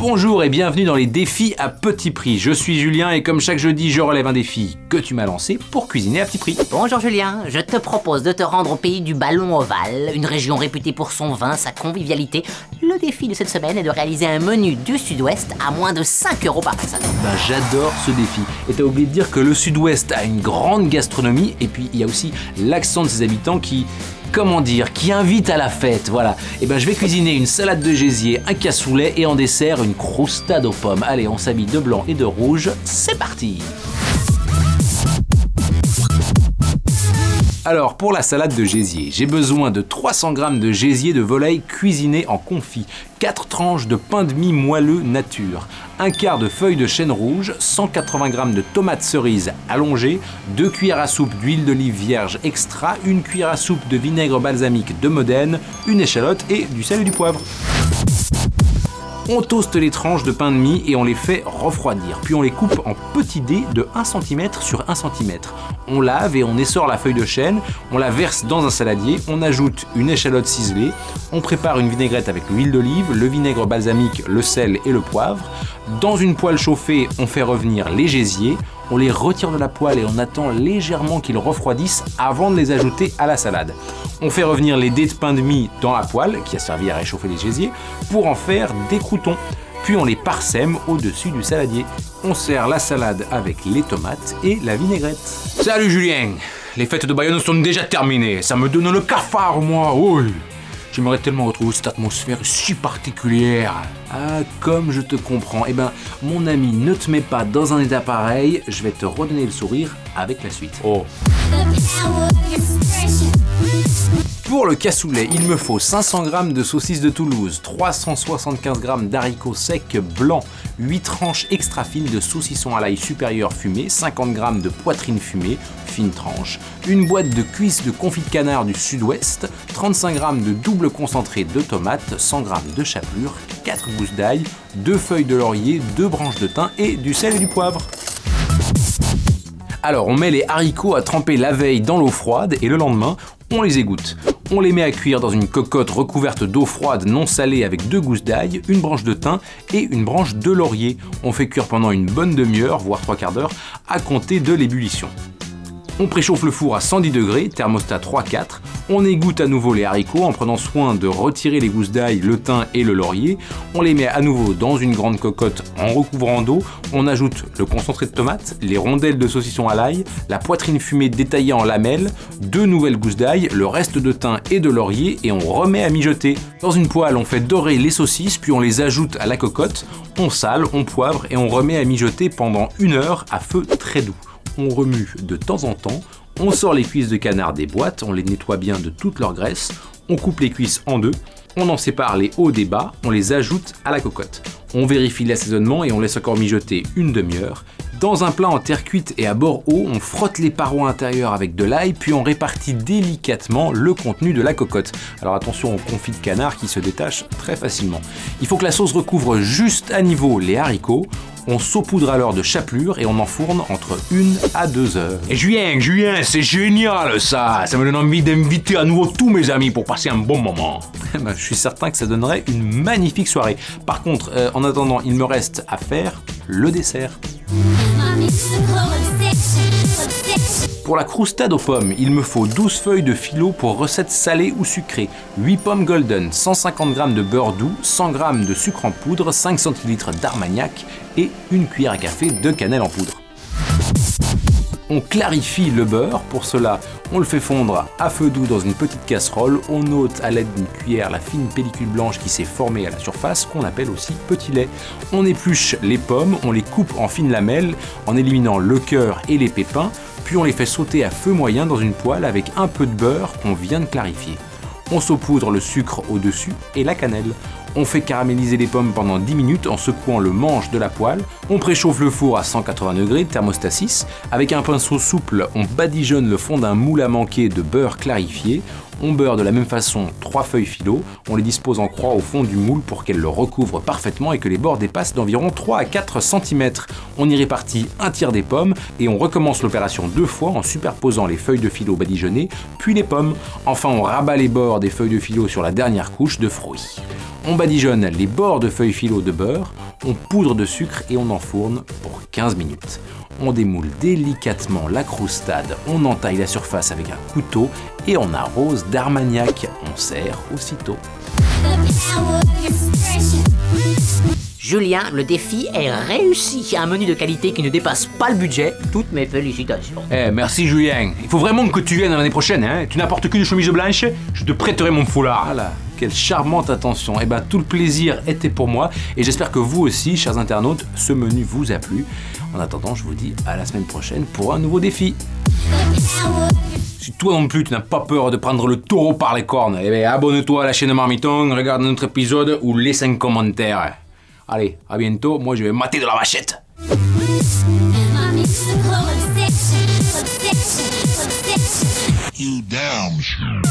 Bonjour et bienvenue dans les défis à petit prix. Je suis Julien et comme chaque jeudi, je relève un défi que tu m'as lancé pour cuisiner à petit prix. Bonjour Julien, je te propose de te rendre au pays du ballon ovale, une région réputée pour son vin, sa convivialité. Le défi de cette semaine est de réaliser un menu du Sud-Ouest à moins de 5 € par personne. J'adore ce défi. Et t'as oublié de dire que le Sud-Ouest a une grande gastronomie et puis il y a aussi l'accent de ses habitants qui invite à la fête, voilà. Et je vais cuisiner une salade de gésier, un cassoulet et en dessert une croustade aux pommes. Allez, on s'habille de blanc et de rouge, c'est parti! Alors, pour la salade de gésier, j'ai besoin de 300 g de gésier de volaille cuisiné en confit, 4 tranches de pain de mie moelleux nature, un quart de feuilles de chêne rouge, 180 g de tomates cerises allongées, 2 cuillères à soupe d'huile d'olive vierge extra, 1 cuillère à soupe de vinaigre balsamique de Modène, une échalote et du sel et du poivre. On toaste les tranches de pain de mie et on les fait refroidir. Puis on les coupe en petits dés de 1 cm sur 1 cm. On lave et on essore la feuille de chêne, on la verse dans un saladier, on ajoute une échalote ciselée, on prépare une vinaigrette avec l'huile d'olive, le vinaigre balsamique, le sel et le poivre. Dans une poêle chauffée, on fait revenir les gésiers, on les retire de la poêle et on attend légèrement qu'ils refroidissent avant de les ajouter à la salade. On fait revenir les dés de pain de mie dans la poêle, qui a servi à réchauffer les gésiers, pour en faire des croûtons. Puis on les parsème au-dessus du saladier. On sert la salade avec les tomates et la vinaigrette. Salut Julien! Les fêtes de Bayonne sont déjà terminées. Ça me donne le cafard, moi! Oui. J'aimerais tellement retrouver cette atmosphère si particulière. Ah, comme je te comprends. Mon ami, ne te mets pas dans un état pareil. Je vais te redonner le sourire avec la suite. Oh. Pour le cassoulet, il me faut 500 g de saucisses de Toulouse, 375 g d'haricots secs blancs, 8 tranches extra fines de saucisson à l'ail supérieur fumé, 50 g de poitrine fumée, fine tranche, une boîte de cuisses de confit de canard du Sud-Ouest, 35 g de double concentré de tomates, 100 g de chapelure, 4 gousses d'ail, 2 feuilles de laurier, 2 branches de thym et du sel et du poivre. Alors on met les haricots à tremper la veille dans l'eau froide et le lendemain, on les égoutte. On les met à cuire dans une cocotte recouverte d'eau froide non salée avec 2 gousses d'ail, une branche de thym et une branche de laurier. On fait cuire pendant une bonne demi-heure, voire 3/4 d'heure, à compter de l'ébullition. On préchauffe le four à 110 degrés, thermostat 3-4. On égoutte à nouveau les haricots en prenant soin de retirer les gousses d'ail, le thym et le laurier. On les met à nouveau dans une grande cocotte en recouvrant d'eau. On ajoute le concentré de tomates, les rondelles de saucisson à l'ail, la poitrine fumée détaillée en lamelles, 2 nouvelles gousses d'ail, le reste de thym et de laurier et on remet à mijoter. Dans une poêle, on fait dorer les saucisses puis on les ajoute à la cocotte. On sale, on poivre et on remet à mijoter pendant 1 heure à feu très doux. On remue de temps en temps, on sort les cuisses de canard des boîtes, on les nettoie bien de toute leur graisse, on coupe les cuisses en deux, on en sépare les hauts des bas, on les ajoute à la cocotte. On vérifie l'assaisonnement et on laisse encore mijoter une demi-heure. Dans un plat en terre cuite et à bord haut, on frotte les parois intérieures avec de l'ail, puis on répartit délicatement le contenu de la cocotte. Alors attention au confit de canard qui se détache très facilement. Il faut que la sauce recouvre juste à niveau les haricots. On saupoudre alors de chapelure et on enfourne entre 1 à 2 heures. Et Julien, c'est génial ça! Ça me donne envie d'inviter à nouveau tous mes amis pour passer un bon moment. Je suis certain que ça donnerait une magnifique soirée. Par contre, en attendant, il me reste à faire le dessert. Pour la croustade aux pommes, il me faut 12 feuilles de filo pour recettes salées ou sucrées, 8 pommes golden, 150 g de beurre doux, 100 g de sucre en poudre, 5 centilitres d'armagnac et une cuillère à café de cannelle en poudre. On clarifie le beurre, pour cela on le fait fondre à feu doux dans une petite casserole, on ôte à l'aide d'une cuillère la fine pellicule blanche qui s'est formée à la surface, qu'on appelle aussi petit lait. On épluche les pommes, on les coupe en fines lamelles en éliminant le cœur et les pépins, puis on les fait sauter à feu moyen dans une poêle avec un peu de beurre qu'on vient de clarifier. On saupoudre le sucre au-dessus et la cannelle. On fait caraméliser les pommes pendant 10 minutes en secouant le manche de la poêle. On préchauffe le four à 180 degrés, thermostat 6. Avec un pinceau souple, on badigeonne le fond d'un moule à manquer de beurre clarifié. On beurre de la même façon 3 feuilles filo. On les dispose en croix au fond du moule pour qu'elles le recouvrent parfaitement et que les bords dépassent d'environ 3 à 4 cm. On y répartit un tiers des pommes et on recommence l'opération 2 fois en superposant les feuilles de filo badigeonnées, puis les pommes. Enfin, on rabat les bords des feuilles de filo sur la dernière couche de fruits. On badigeonne les bords de feuilles philo de beurre, on poudre de sucre et on enfourne pour 15 minutes. On démoule délicatement la croustade, on entaille la surface avec un couteau et on arrose d'armagnac. On sert aussitôt. Julien, le défi est réussi. Un menu de qualité qui ne dépasse pas le budget. Toutes mes félicitations. Merci Julien. Il faut vraiment que tu viennes l'année prochaine, hein. Tu n'apportes qu'une chemise blanche, je te prêterai mon foulard. Voilà, quelle charmante attention. Tout le plaisir était pour moi et j'espère que vous aussi, chers internautes, ce menu vous a plu. En attendant, je vous dis à la semaine prochaine pour un nouveau défi. Si toi non plus tu n'as pas peur de prendre le taureau par les cornes, abonne-toi à la chaîne Marmiton, regarde notre épisode ou laisse un commentaire. Allez, à bientôt, moi je vais mater de la vachette. You damn sure.